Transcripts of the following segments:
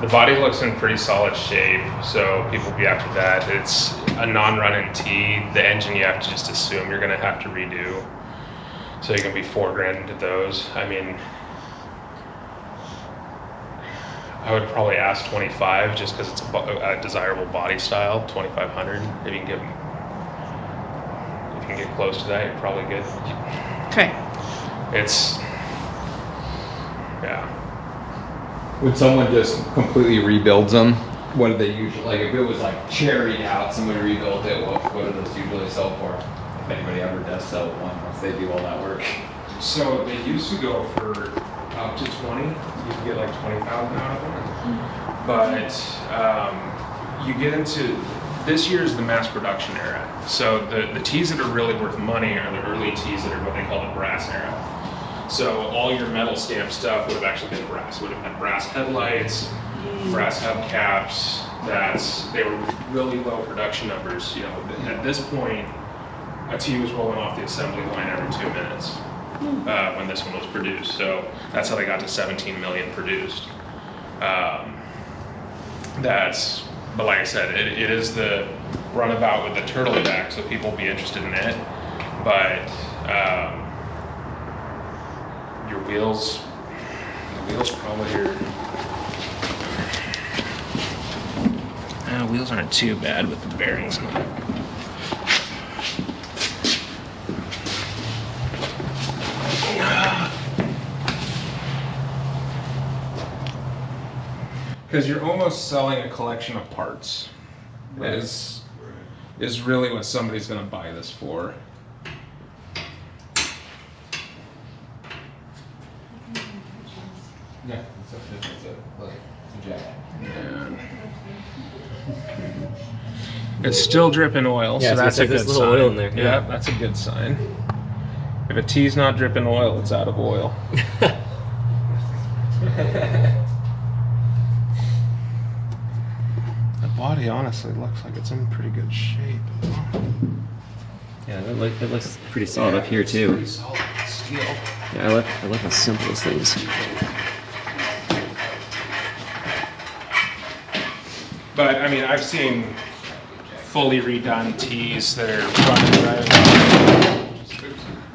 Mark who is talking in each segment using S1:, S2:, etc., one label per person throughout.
S1: The body looks in pretty solid shape, so people be after that. It's a non-run-in T. The engine you have to just assume you're going to have to redo. So you can be $4,000 into those. I mean, I would probably ask 25 just because it's a desirable body style. 2,500. If you can get close to that, you're probably good.
S2: Okay.
S1: It's yeah.
S3: When someone just completely rebuilds them, what do they usually, like if it was like cherried out, somebody rebuilt it, what do those usually sell for? If anybody ever does sell one once they do all that work.
S1: So they used to go for up to 20. You could get like 20,000 out of them. But you get into, this year is the mass production era. So the tees that are really worth money are the early tees that are what they call the brass era. So all your metal stamp stuff would have actually been brass. It would have had brass headlights, brass hubcaps. They were really low production numbers. You know, at this point, a tee was rolling off the assembly line every 2 minutes when this one was produced. So that's how they got to 17 million produced. But like I said, it is the runabout with the turtleback, so people will be interested in it. But your wheels, the wheels probably are. Wheels aren't too bad with the bearings on them. Because you're almost selling a collection of parts. Right. Is really what somebody's going to buy this for.
S3: Yeah, it's a jack.
S1: Yeah. It's still dripping oil,
S4: Yeah,
S1: so that's a good
S4: little
S1: sign.
S4: oil in there.
S1: Yeah, that's a good sign. If a tee's not dripping oil, it's out of oil. The body honestly looks like it's in pretty good shape.
S4: Yeah, it looks pretty solid up here too.
S1: Pretty solid steel.
S4: Yeah, I like how simple this thing is.
S1: But I mean, I've seen fully redone tees that are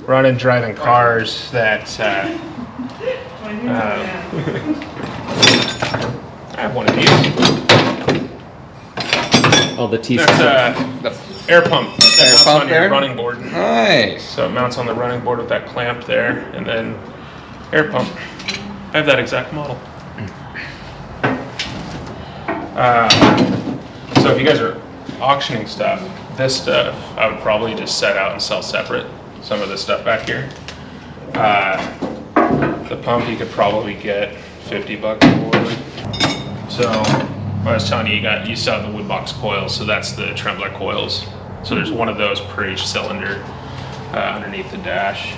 S1: running driving cars that I have one of these.
S4: Oh, the T.
S1: That's air pump. That mounts
S3: pump
S1: on your
S3: there?
S1: running board.
S3: Nice.
S1: So it mounts on the running board with that clamp there, and then air pump. I have that exact model. So if you guys are auctioning stuff, this stuff I would probably just set out and sell separate. Some of this stuff back here. The pump you could probably get $50 for. So I was telling you, you still have the wood box coils, so that's the Trembler coils. So there's one of those per each cylinder underneath the dash.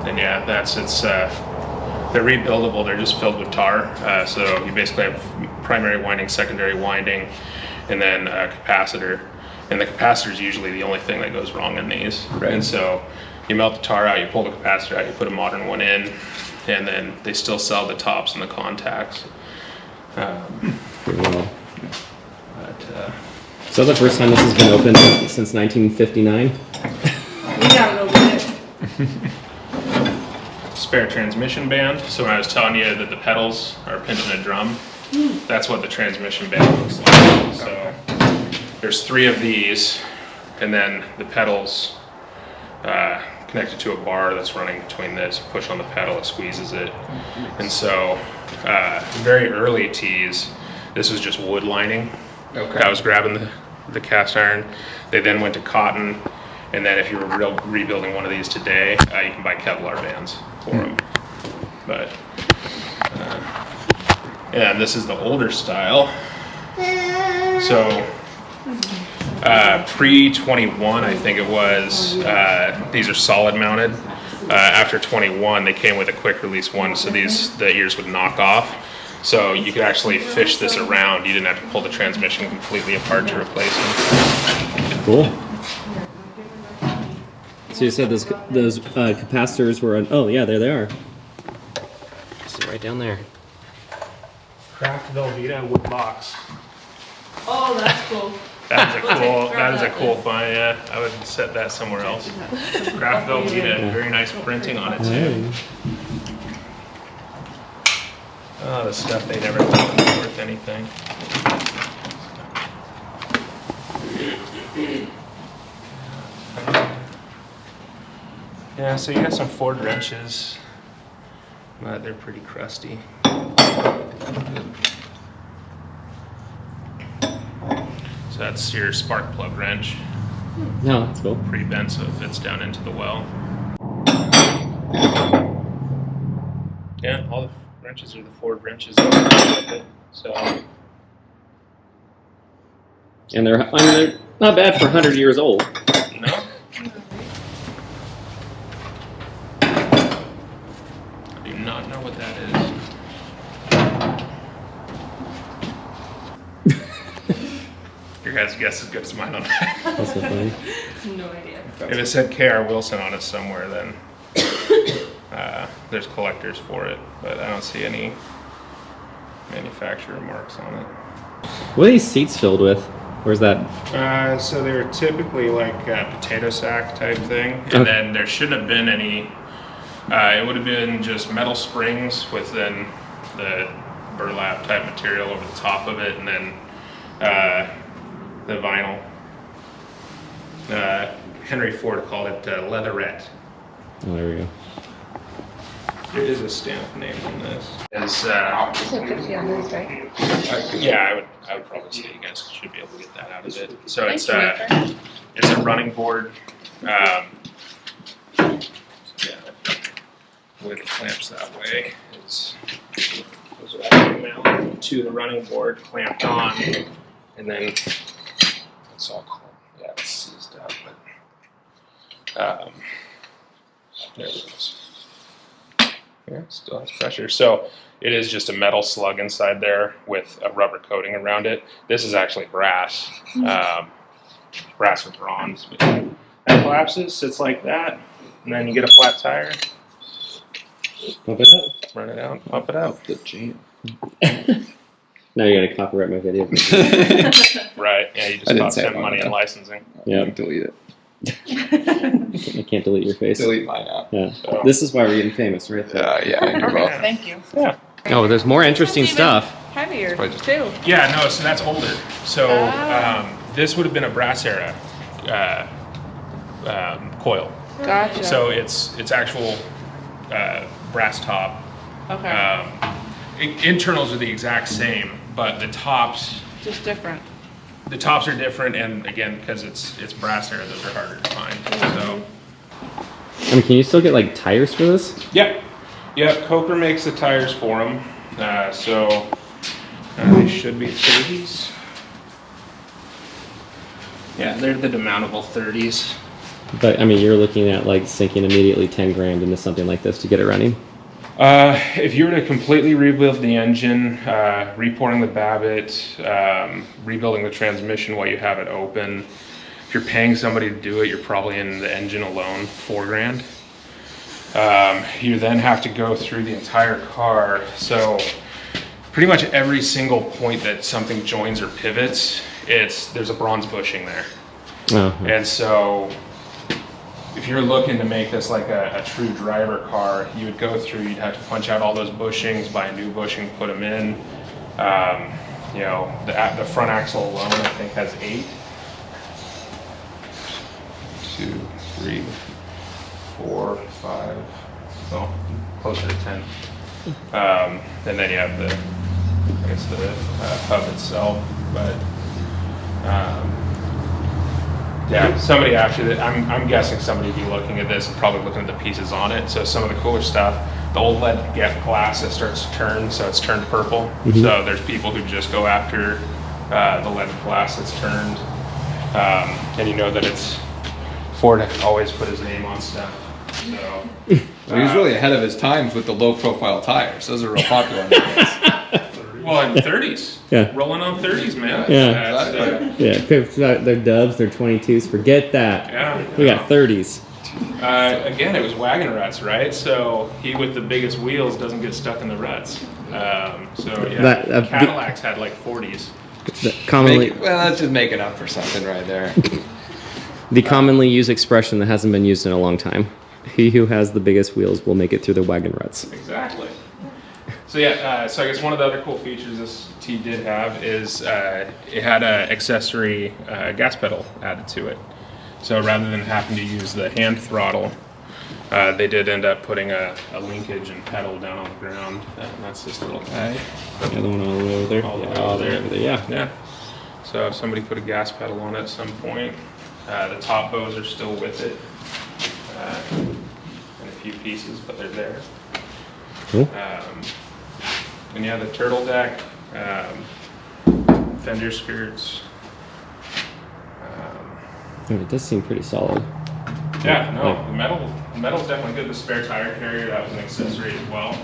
S1: And yeah, they're rebuildable. They're just filled with tar. So you basically have primary winding, secondary winding, and then a capacitor. And the capacitor is usually the only thing that goes wrong in these.
S3: Right.
S1: And so you melt the tar out, you pull the capacitor out, you put a modern one in, and then they still sell the tops and the contacts.
S4: Pretty well. So the first time this has been open since 1959.
S2: We got it over there.
S1: Spare transmission band. So when I was telling you that the pedals are pinned in a drum, that's what the transmission band looks like. So there's 3 of these, and then the pedals connected to a bar that's running between this. You push on the pedal, it squeezes it. And so very early tees, this was just wood lining.
S3: Okay.
S1: I was grabbing the cast iron. They then went to cotton, and then if you were rebuilding one of these today, you can buy Kevlar bands for them. But and this is the older style. So pre-21, I think it was, these are solid mounted. After 21, they came with a quick release one, so the ears would knock off. So you could actually fish this around. You didn't have to pull the transmission completely apart to replace them.
S4: Cool. So you said those capacitors were on. Oh yeah, there they are. See right down there.
S1: Craft Velveeta wood box.
S2: Oh, that's cool.
S1: That is a cool.
S2: Grab
S1: That is a
S2: that.
S1: cool find. Yeah, I would set that somewhere else. Craft Velveeta, very nice printing on it too. Oh, the stuff they never thought was worth anything. Yeah, so you got some Ford wrenches, but they're pretty crusty. So that's your spark plug wrench.
S4: No, that's cool.
S1: Pretty bent, so it fits down into the well. Yeah, all the wrenches are the Ford wrenches that come with it. So
S4: And they're not bad for 100 years old.
S1: no. I do not know what that is. Your guys' guess is as good as mine on that.
S4: That's so funny.
S2: No idea.
S1: If it said K.R. Wilson on it somewhere, then there's collectors for it, but I don't see any manufacturer marks on it.
S4: What are these seats filled with? Where's that?
S1: So they're typically like a potato sack type thing, and
S4: Okay.
S1: then there shouldn't have been any. It would have been just metal springs with then the burlap type material over the top of it, and then the vinyl. Henry Ford called it leatherette.
S4: Oh, there we go.
S1: There is a stamp name on this. Is
S2: It's a 50 on this, right?
S1: yeah, I would probably say you guys should be able to get that out of it. So
S2: Thank
S1: it's
S2: you,
S1: it's a running board. Yeah, with clamps that way. It's goes right mount to the running board, clamped on, and then it's all yeah, it's seized up, but there it goes. Yeah, still has pressure. So it is just a metal slug inside there with a rubber coating around it. This is actually brass, brass or bronze. But that collapses, sits like that, and then you get a flat tire,
S4: Pump it up.
S1: run it out, pump it out.
S3: The jam.
S4: Now you're gonna copyright my video.
S1: Right, yeah, you
S3: I
S1: just
S3: didn't
S1: cost
S3: say it
S1: them
S3: long
S1: money in
S3: enough.
S1: licensing.
S4: Yeah.
S3: Delete it.
S4: I can't delete your face.
S3: Delete mine out.
S4: Yeah.
S1: So-
S4: This is why we're getting famous, right there.
S3: Yeah, you're
S2: Okay,
S3: welcome.
S2: thank you.
S1: Yeah.
S4: Oh, there's more interesting
S2: It's even
S4: stuff.
S2: Heavier,
S3: Probably just-
S2: too.
S1: Yeah, no, so that's older. So
S2: Ah.
S1: this would have been a brass era coil.
S2: Gotcha.
S1: So it's actual brass top.
S2: Okay.
S1: Internals are the exact same, but the tops
S2: Just different.
S1: are different, and again, because it's brass era, those are harder to find. So
S4: I mean, can you still get like tires for this?
S1: yep, Coker makes the tires for them. So they should be 30s. Yeah, they're the demountable 30s.
S4: But I mean, you're looking at like sinking immediately 10 grand into something like this to get it running.
S1: If you were to completely rebuild the engine, repouring the Babbitt, rebuilding the transmission while you have it open, if you're paying somebody to do it, you're probably in the engine alone, $4 grand. You then have to go through the entire car. So pretty much every single point that something joins or pivots, there's a bronze bushing there.
S4: Oh,
S1: And so if you're looking to make this like a true driver car, you would go through, you'd have to punch out all those bushings, buy a new bushing, put them in. You know, the front axle alone, I think, has 8. 2, 3, 4, 5, well, closer to 10. And then you have the hub itself, but yeah, somebody actually, I'm guessing somebody would be looking at this and probably looking at the pieces on it. So some of the cooler stuff, the old lead glass that starts to turn, so it's turned purple. So there's people who just go after the lead glass that's turned. And you know that Ford always put his name on stuff. So,
S3: So he was really ahead of his times with the low profile tires. Those are real popular nowadays.
S1: well, in 30s.
S4: Yeah.
S1: Rolling on 30s, man.
S4: Yeah.
S1: That's,
S3: Exactly.
S4: yeah, they're dubs, they're 22s. Forget that.
S1: yeah.
S4: We got 30s.
S1: Again, it was wagon ruts, right? So he with the biggest wheels doesn't get stuck in the ruts. So yeah,
S4: That-
S1: Cadillacs had like 40s.
S4: Commonly,
S3: Well, that's just making up for something right there.
S4: the commonly used expression that hasn't been used in a long time. He who has the biggest wheels will make it through the wagon ruts.
S1: Exactly. So yeah, so I guess one of the other cool features this T did have is it had an accessory gas pedal added to it. So rather than having to use the hand throttle, they did end up putting a linkage and pedal down on the ground. And that's this little guy.
S4: The other one all the way over there.
S1: All the way
S4: Yeah,
S1: over there.
S4: over there. Yeah.
S1: Yeah. So if somebody put a gas pedal on it at some point, the top bows are still with it. In a few pieces, but they're there.
S4: Cool.
S1: And yeah, the turtle deck, fender skirts.
S4: Oh, it does seem pretty solid.
S1: Yeah, no, the metal's definitely good. The spare tire carrier, that was an accessory as well.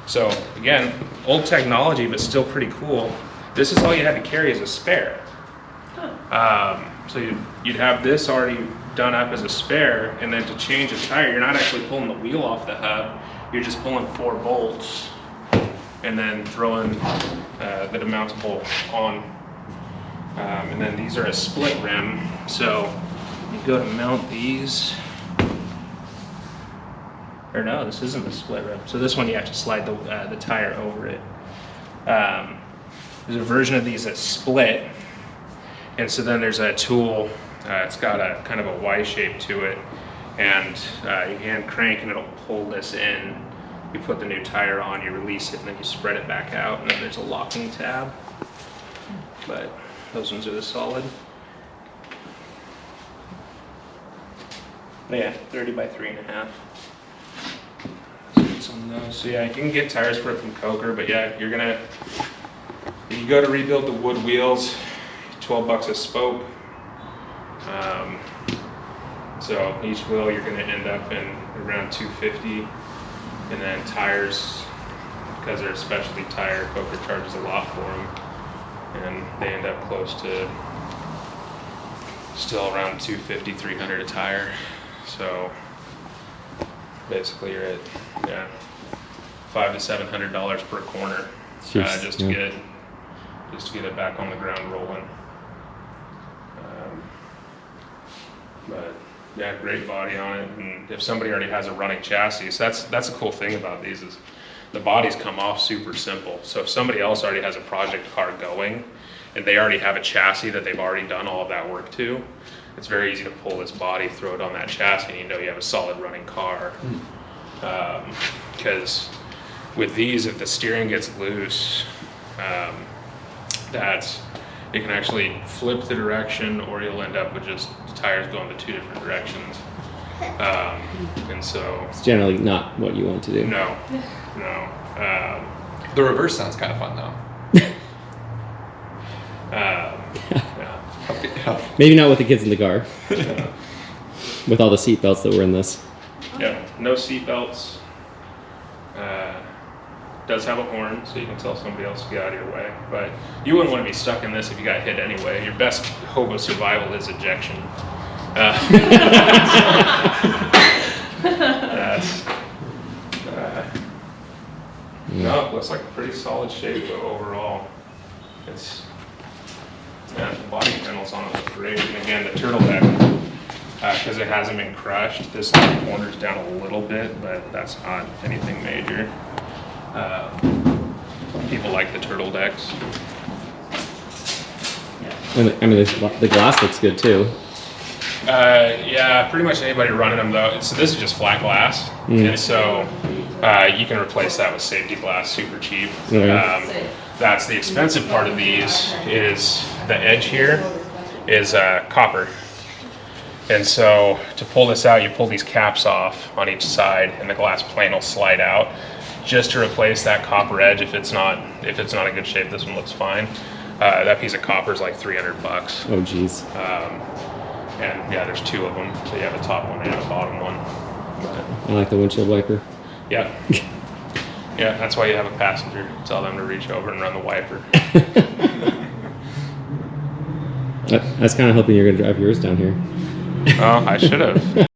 S1: So again, old technology, but still pretty cool. This is all you had to carry as a spare. So you'd have this already done up as a spare, and then to change a tire, you're not actually pulling the wheel off the hub. You're just pulling 4 bolts, and then throwing the demountable on. And then these are a split rim, so you go to mount these. Or no, this isn't a split rim. So this one you have to slide the tire over it. There's a version of these that's split, and so then there's a tool. It's got a kind of a Y shape to it, and you hand crank and it'll pull this in. You put the new tire on, you release it, and then you spread it back out, and then there's a locking tab. But those ones are the solid. Yeah, 30 by 3.5. Some of those. So yeah, you can get tires for it from Coker, but yeah, if you go to rebuild the wood wheels, $12 a spoke. So each wheel you're going to end up in around $250, and then tires, because they're a specialty tire, Coker charges a lot for them, and they end up close to still around $250, $300 a tire. So basically you're at $500 to $700 per corner,
S4: Jeez,
S1: just to get it back on the ground rolling. But yeah, great body on it, and if somebody already has a running chassis, so that's a cool thing about these is the bodies come off super simple. So if somebody else already has a project car going, and they already have a chassis that they've already done all of that work to, it's very easy to pull this body, throw it on that chassis, and you know you have a solid running car. Because with these, if the steering gets loose, it can actually flip the direction, or you'll end up with just the tires going the 2 different directions. And so
S4: It's generally not what you want to do.
S1: no.
S3: The reverse sounds kind of fun though.
S1: Yeah.
S4: Maybe not with the kids in the car. With all the seat belts that were in this.
S1: Yeah, no seat belts. Does have a horn, so you can tell somebody else to get out of your way. But you wouldn't want to be stuck in this if you got hit anyway. Your best hope of survival is ejection. No, it looks like a pretty solid shape though overall. The body panels on it look great. And again, the turtleneck, because it hasn't been crushed, this corner's down a little bit, but that's not anything major. People like the turtle decks.
S4: And I mean, the glass looks good too.
S1: Yeah, pretty much anybody running them though. So this is just flat glass, and so you can replace that with safety glass super cheap.
S4: Okay.
S1: That's the expensive part of these. Is the edge here is copper, and so to pull this out, you pull these caps off on each side, and the glass plane will slide out. Just to replace that copper edge, if it's not in good shape, this one looks fine. That piece of copper is like $300.
S4: Oh, geez.
S1: And yeah, there's 2 of them. So you have a top one and a bottom one.
S4: I like the windshield wiper.
S1: Yeah. Yeah, that's why you have a passenger. Tell them to reach over and run the wiper.
S4: I was kind of hoping you were going to drive yours down here.
S1: Oh, I should have.